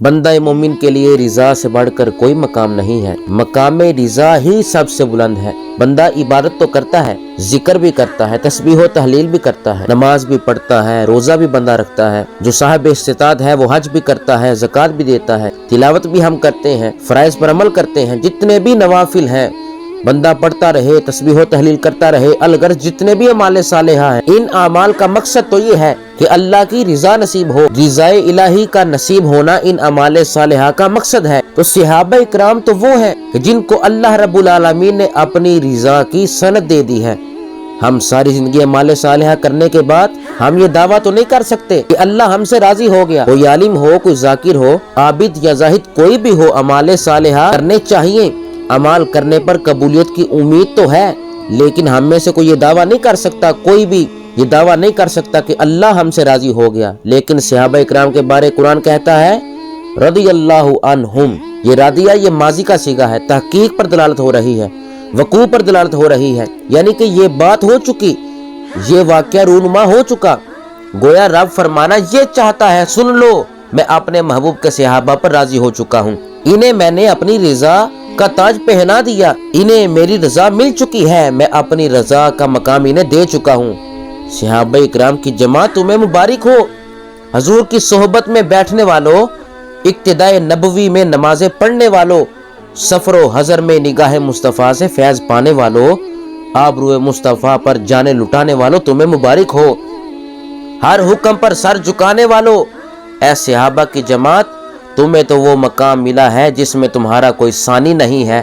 بندہ مومن کے لیے رضا سے بڑھ کر کوئی مقام نہیں ہے، مقام رضا ہی سب سے بلند ہے۔ بندہ عبادت تو کرتا ہے، ذکر بھی کرتا ہے، تسبیح و تحلیل بھی کرتا ہے، نماز بھی پڑھتا ہے، روزہ بھی بندہ رکھتا ہے، جو صاحب استطاعت ہے وہ حج بھی کرتا ہے، زکوٰۃ بھی دیتا ہے، تلاوت بھی ہم کرتے ہیں، فرائض پر عمل کرتے ہیں، جتنے بھی نوافل ہیں بندہ پڑھتا رہے، تسبیح و تحلیل کرتا رہے، الغرض جتنے بھی اعمال صالحہ ہیں، ان اعمال کا مقصد تو یہ ہے کہ اللہ کی رضا نصیب ہو، رضا الہی کا نصیب ہونا ان اعمال صالحہ کا مقصد ہے۔ تو صحابہ اکرام تو وہ ہیں کہ جن کو اللہ رب العالمین نے اپنی رضا کی سند دے دی ہے۔ ہم ساری زندگی اعمال صالحہ کرنے کے بعد ہم یہ دعویٰ تو نہیں کر سکتے کہ اللہ ہم سے راضی ہو گیا۔ کوئی عالم ہو، کوئی ذاکر ہو، عابد یا زاہد کوئی بھی ہو، اعمال صالحہ کرنے چاہیے، عمال کرنے پر قبولیت کی امید تو ہے، لیکن ہم میں سے کوئی یہ دعویٰ نہیں کر سکتا، کوئی بھی یہ دعویٰ نہیں کر سکتا کہ اللہ ہم سے راضی ہو گیا۔ لیکن صحابہ اکرام کے بارے قرآن کہتا ہے رضی اللہ عنہم، یہ راضیہ یہ ماضی کا صیغہ ہے، تحقیق پر دلالت ہو رہی ہے، وقوع پر دلالت ہو رہی ہے، یعنی کہ یہ بات ہو چکی، یہ واقعہ رونما ہو چکا، گویا رب فرمانا یہ چاہتا ہے سن لو، میں اپنے محبوب کے صحابہ پر راضی ہو چکا ہوں، انہیں میں نے اپنی رضا کا تاج پہنا دیا، انہیں میری رضا مل چکی ہے، میں اپنی رضا کا مقام انہیں دے چکا ہوں۔ صحابہ اکرام کی جماعت تمہیں مبارک ہو، حضور کی صحبت میں بیٹھنے والوں، اقتداء نبوی میں نمازیں پڑھنے والوں، سفر و حضر میں نگاہ مصطفیٰ سے فیض پانے والوں، آبرو مصطفیٰ پر جانیں لٹانے والوں، تمہیں مبارک ہو، ہر حکم پر سر جھکانے والوں، اے صحابہ کی جماعت تمہیں تو وہ مقام ملا ہے جس میں تمہارا کوئی ثانی نہیں ہے۔